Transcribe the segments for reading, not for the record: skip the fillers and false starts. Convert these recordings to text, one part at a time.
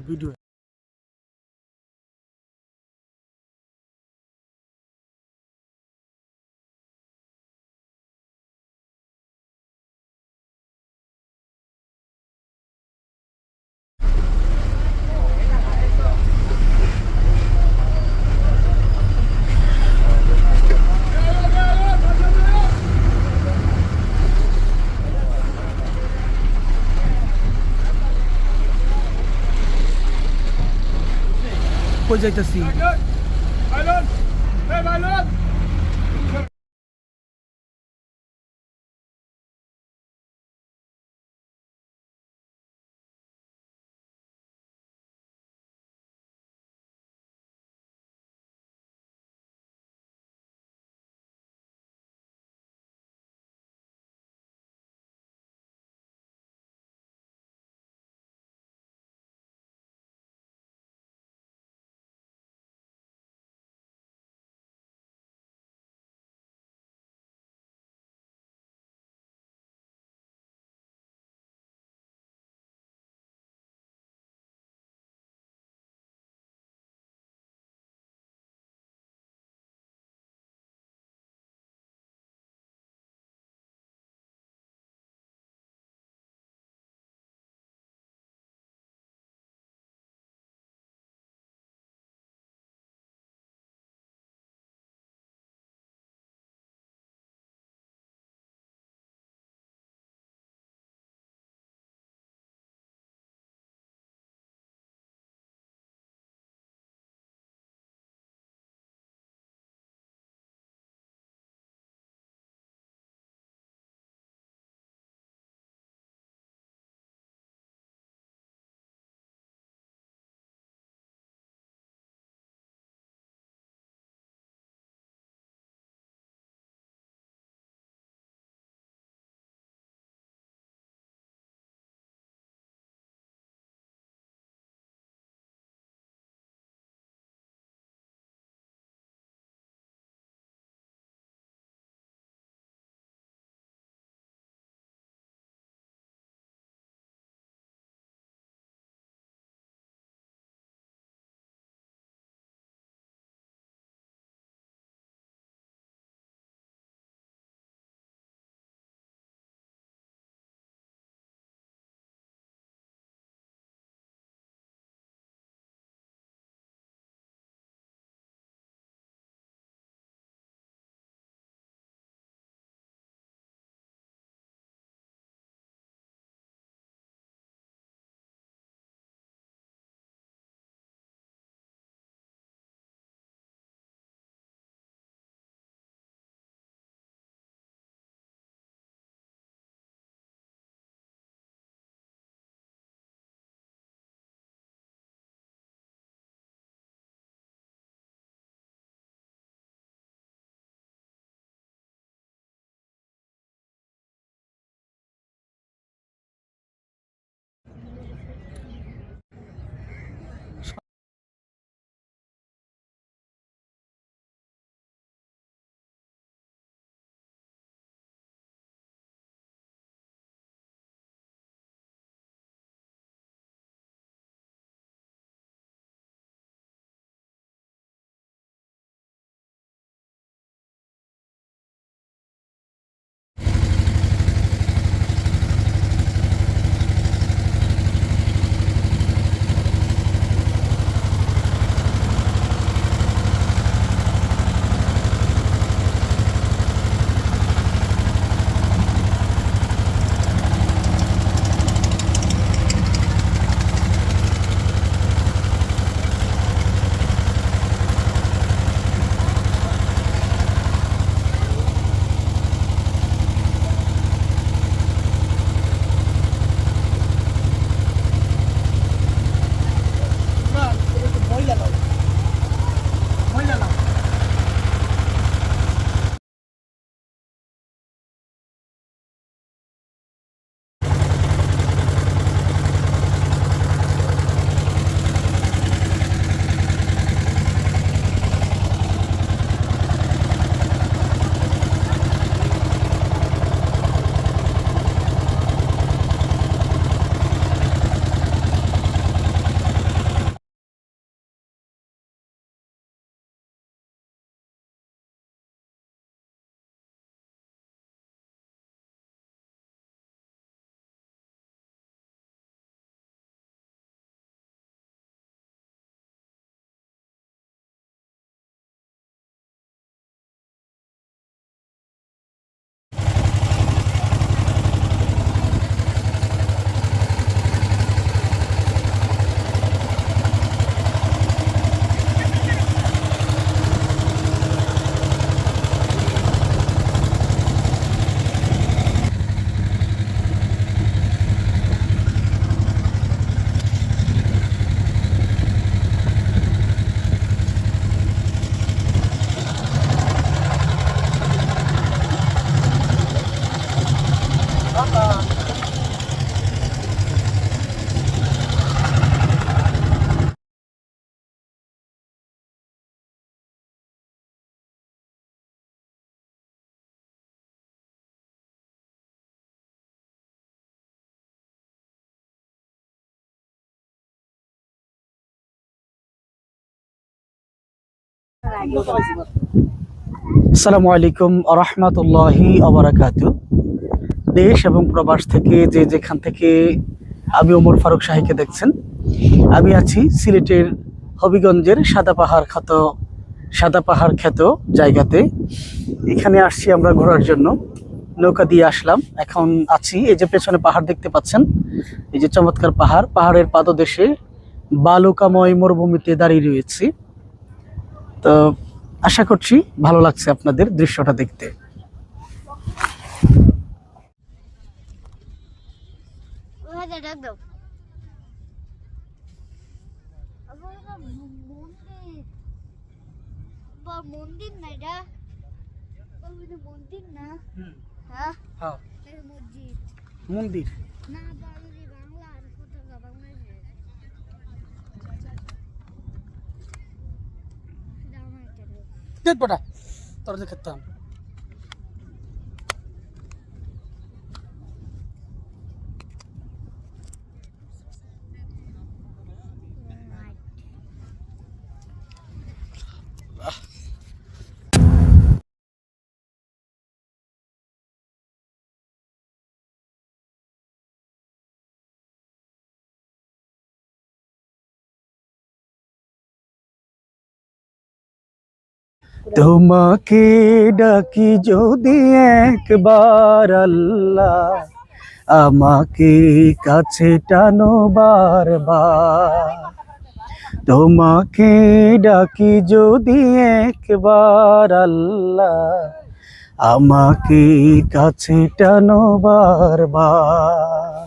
Video. কই যাইতাছি? আসসালামু আলাইকুম ওয়া রাহমাতুল্লাহি ওয়া বারাকাতুহু। দেশ এবং প্রবাস থেকে যে যেখান থেকে আমি ওমর ফারুক শাহীকে দেখছেন, আমি আছি সিলেটের হবিগঞ্জের সাদা পাহাড় খ্যাত জায়গাতে। এখানে আসছি আমরা ঘোরার জন্য, নৌকা দিয়ে আসলাম। এখন আছি, এই যে পেছনে পাহাড় দেখতে পাচ্ছেন, এই যে চমৎকার পাহাড়, পাহাড়ের পাদদেশে বালুকাময় মরুভূমিতে দাঁড়িয়ে রয়েছি। তো আশা করছি ভালো লাগছে আপনাদের দৃশ্যটা দেখতে। মন্দির না এটা, মন্দির না, হ্যাঁ হ্যাঁ, মসজিদ মন্দির না, বাংলা আর পতাকা বাংলাদেশের। দেখ বেটা, তোর দেখতাম। তোমাকে ডাকি যদি একবার আল্লাহ, আমাকে কাছে টানো বারবার। তোমাকে ডাকি যদি একবার আল্লাহ, আমাকে কাছে টানো বারবার।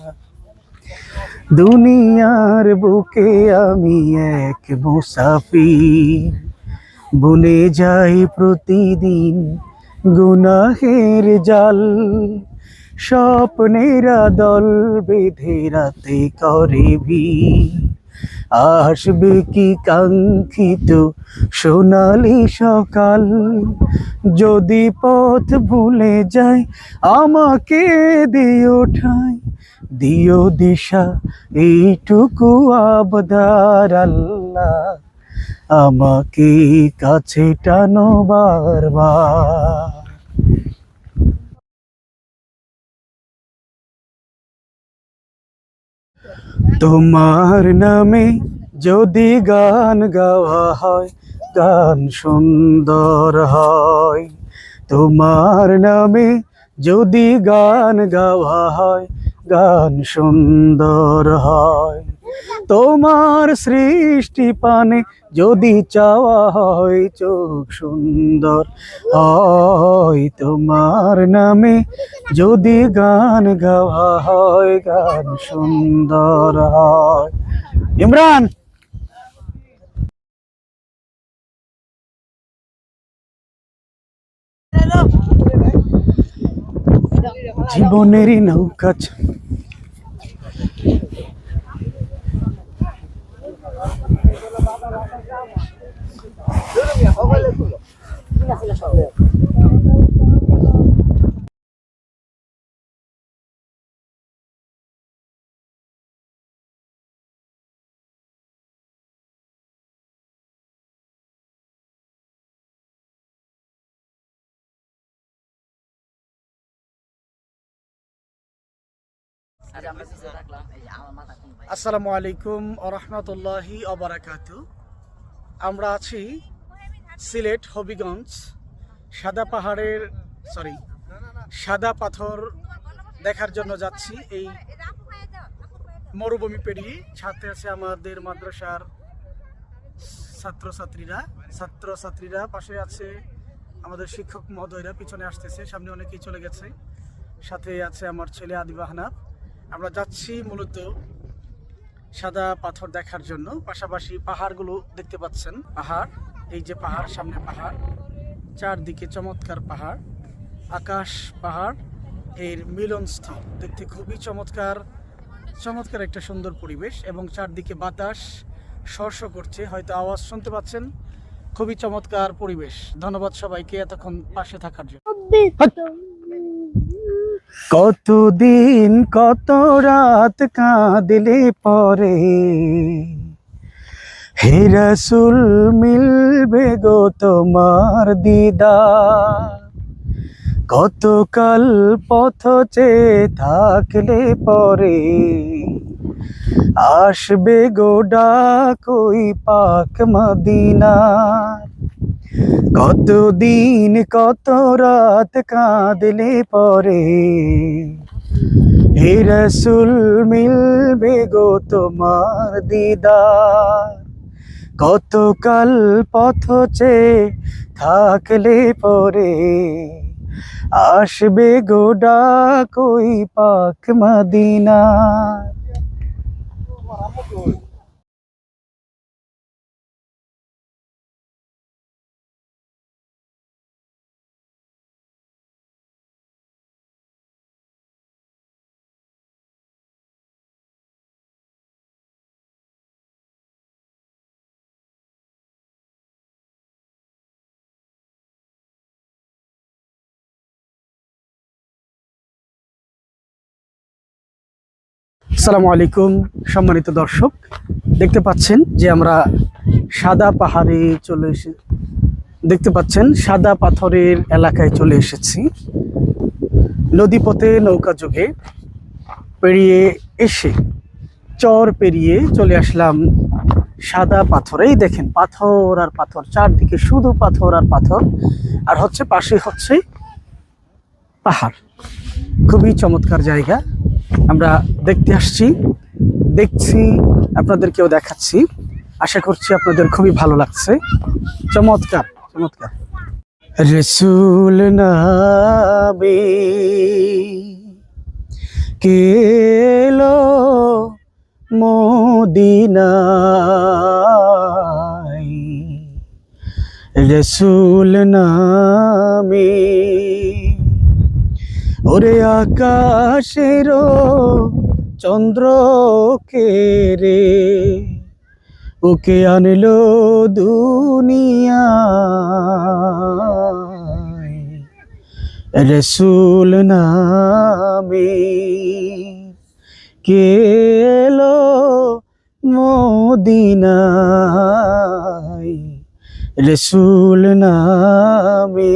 দুনিয়ার বুকে আমি এক মুসাফির, বনে যাই প্রতিদিন গুনাহের জাল। স্বপ্নেরা দল বেঁধে রাতে করে ভিড়, আসবে কি কাঙ্ক্ষিত সোনালি সকাল। যদি পথ ভুলে যায় আমাকে দিও ঠাঁই, দিও দিশা এইটুকু আবদার আল্লাহ, আমাকে কাছে টানো বারবার। তোমার নামে যদি গান গাওয়া হয়, গান সুন্দর হয়। তোমার নামে যদি গান গাওয়া হয়, গান সুন্দর হয়। তোমার সৃষ্টি পানে যদি চাওয়া হয়, চোখ সুন্দর হয়। তোমার নামে যদি গান গাওয়া হয়, গান সুন্দর হয়। ইমরান, জীবনেরই নৌকা আসসালামু আলাইকুম ওয়া রাহমাতুল্লাহি ওয়া বারাকাতুহু। আমরা আছি সিলেট হবিগঞ্জ সাদা পাথর দেখার জন্য যাচ্ছি। এই মরুভূমি পেরিয়ে সাথে আছে আমাদের মাদ্রাসার ছাত্রছাত্রীরা, পাশে আছে আমাদের শিক্ষক মহোদয়রা, পিছনে আসতেছে, সামনে অনেকেই চলে গেছে। সাথে আছে আমার ছেলে আদিব আহনাফ। আমরা যাচ্ছি মূলত সাদা পাথর দেখার জন্য, পাশাপাশি পাহাড়গুলো দেখতে পাচ্ছেন। পাহাড়, এই যে পাহাড়, সামনে পাহাড়, চারদিকে চমৎকার পাহাড়, আকাশ পাহাড় এর মিলনস্থল। দেখতে খুবই চমৎকার একটা সুন্দর পরিবেশ, এবং চারদিকে বাতাস স্পর্শ করছে, হয়তো আওয়াজ শুনতে পাচ্ছেন। খুবই চমৎকার পরিবেশ। ধন্যবাদ সবাইকে এতক্ষণ পাশে থাকার জন্য। কতদিন কত রাত কাঁদলে পরে হে রাসূল মিলবে গো তোমার দিদার, কতকাল পথ চেয়ে থাকলে পরে আসবে গো ডাক ওই পাক মদিনার। কতদিন কত রাত কাঁদলে পরে হে রাসূল মিলবে গো তোমার দিদার, কতকাল পথ চেয়ে থাকলে পরে আসবে গো ডাক ওই পাক মদিনা। আসসালামু আলাইকুম সম্মানিত দর্শক, দেখতে পাচ্ছেন যে আমরা সাদা পাহাড়ে চলে এসে দেখতে পাচ্ছেন সাদা পাথরের এলাকায় চলে এসেছি। নদীপথে নৌকা যোগে পেরিয়ে এসে চর পেরিয়ে চলে আসলাম সাদা পাথরেই। দেখেন পাথর আর পাথর, চারদিকে শুধু পাথর আর পাথর, আর হচ্ছে পাশে হচ্ছে পাহাড়। খুবই চমৎকার জায়গা, আমরা দেখতে আসছি, দেখছি, আপনাদেরকেও দেখাচ্ছি। আশা করছি আপনাদের খুবই ভালো লাগছে। চমৎকার চমৎকার। রাসূল নামে কেলো মদিনায়, রাসূল নামে ওরে আকাশের চন্দ্র কে রে, ওকে আনলো দুনিয়ায়। রাসূল নামে কে এলো মদিনায়, রাসূল নামে।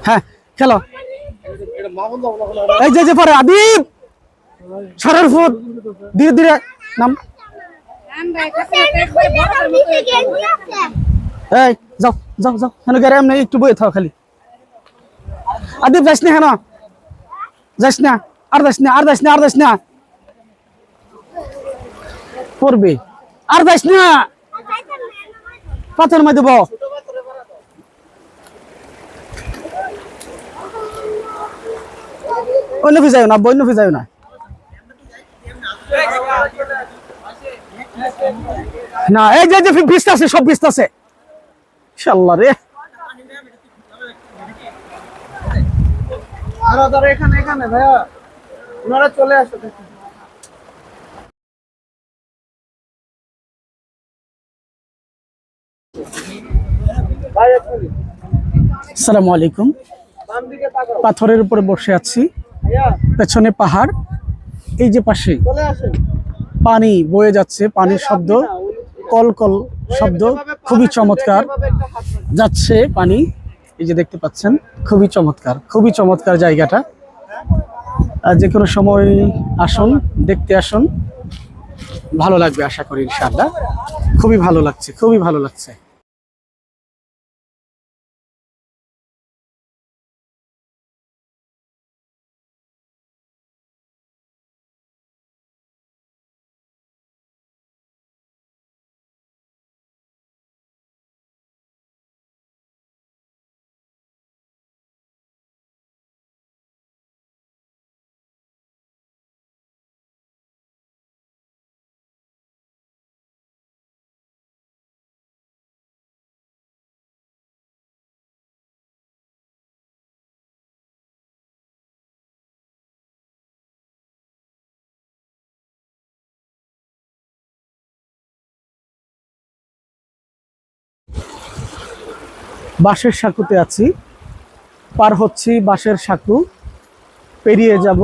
হ্যাঁ খেলো, এই যে পরে আদিব সরার ফুট ধীরে ধীরে নাম। এই যাও যাও যাও, হেন গেরে এমনি একটু বয়ে থাও খালি। আদিব যাস না, হেন যাস না, আর যাস না, আর যাস না, আর যাস না, পড়বে, আর যাস না, পাথর মধ্যে দেব। অন্য ভিজায় না, বন্য ভিজায় না। না এই যে ভিস্তা আছে, সব ভিস্তা আছে। ইনশাআল্লাহ রে, এখানে এখানে ভাইয়া ওনারা চলে আসো। আসসালামু আলাইকুম। পাথরের উপরে বসে আছি, পেছনে পাহাড়, এই যে পাশে পানি বয়ে যাচ্ছে, পানির শব্দ, কল কল শব্দ, খুবই চমৎকার যাচ্ছে পানি। এই যে দেখতে পাচ্ছেন, খুবই চমৎকার জায়গাটা। আর যে কোনো সময় আসুন, দেখতে আসুন, ভালো লাগবে আশা করি ইনশাআল্লাহ। খুবই ভালো লাগছে। বাঁশের সাঁকুতে আছি, পার হচ্ছি বাঁশের সাঁকু, পেরিয়ে যাব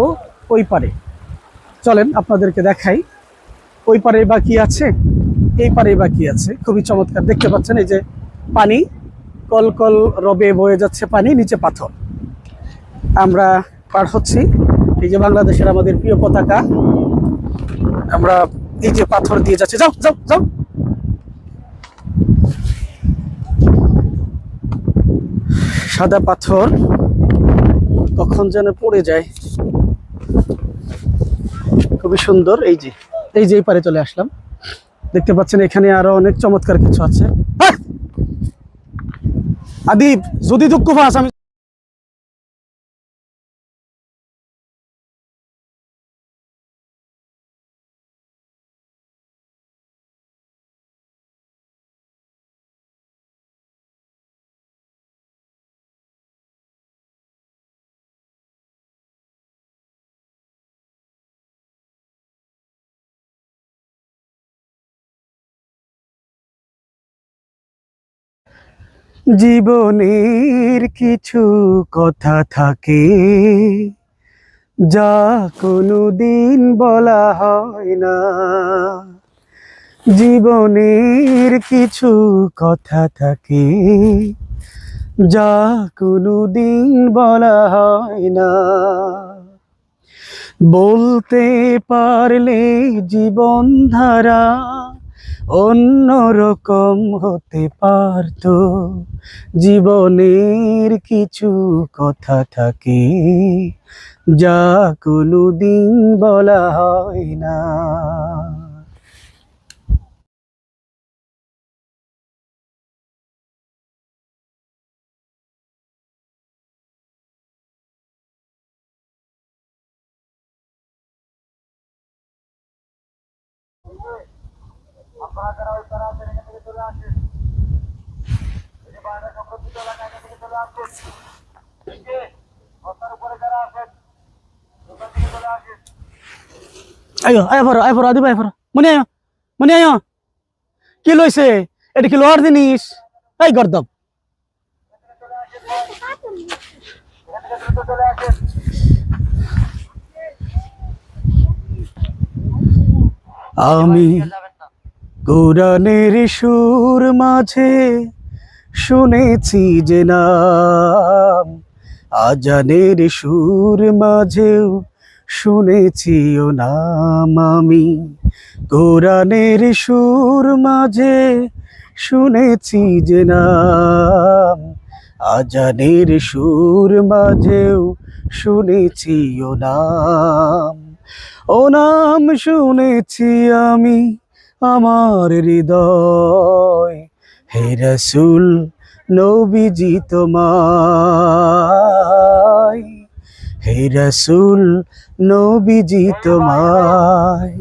ওই পারে। চলেন আপনাদেরকে দেখাই ওই পারে বা কি আছে, এই পারে বা কি আছে। খুবই চমৎকার, দেখতে পাচ্ছেন এই যে পানি কল কল রবে বয়ে যাচ্ছে পানি, নিচে পাথর। আমরা পার হচ্ছি, এই যে বাংলাদেশের আমাদের প্রিয় পতাকা, আমরা এই যে পাথর দিয়ে যাচ্ছি। যাও যাও যাও। সাদা পাথর কখন যেন পড়ে যায়, খুবই সুন্দর। এই যে এই পারে চলে আসলাম, দেখতে পাচ্ছেন এখানে আরো অনেক চমৎকার কিছু আছে। আদিব যদি দুঃখ পাস আমি জীবনের কিছু কথা থাকে যা কোনোদিন বলা হয় না। জীবনের কিছু কথা থাকে যা কোনোদিন বলা হয় না। বলতে পারলে জীবন ধারা অন্যরকম হতে পারতো। জীবনের কিছু কথা থাকে যা কোনোদিন বলা হয় না। আপনারা যারা ওই তারা আছেন এখান থেকে চলে আসেন, এই যে বাইরে সংরক্ষিত এলাকা এখান থেকে চলে আসেন, এই যে রাস্তার উপরে যারা আছেন ওখান থেকে চলে আসেন। আয়ো আয় ফরো আদি ভাই ফরো, মনে আয়ো কি লইছে, এটা কি লোহার জিনিস? এই গর্দব আমি কোরআনের সুর মাঝে শুনেছি যে নাম, আজানের সুর মাঝেও শুনেছি ও নাম। আমি কোরআনের সুর মাঝে শুনেছি যে নাম, আজানের সুর মাঝেও শুনেছি ও নাম। ও নাম শুনেছি আমি আমার হৃদয়, হে রাসূল নবীজি তোমায়, হে রাসূল নবীজি তোমায়।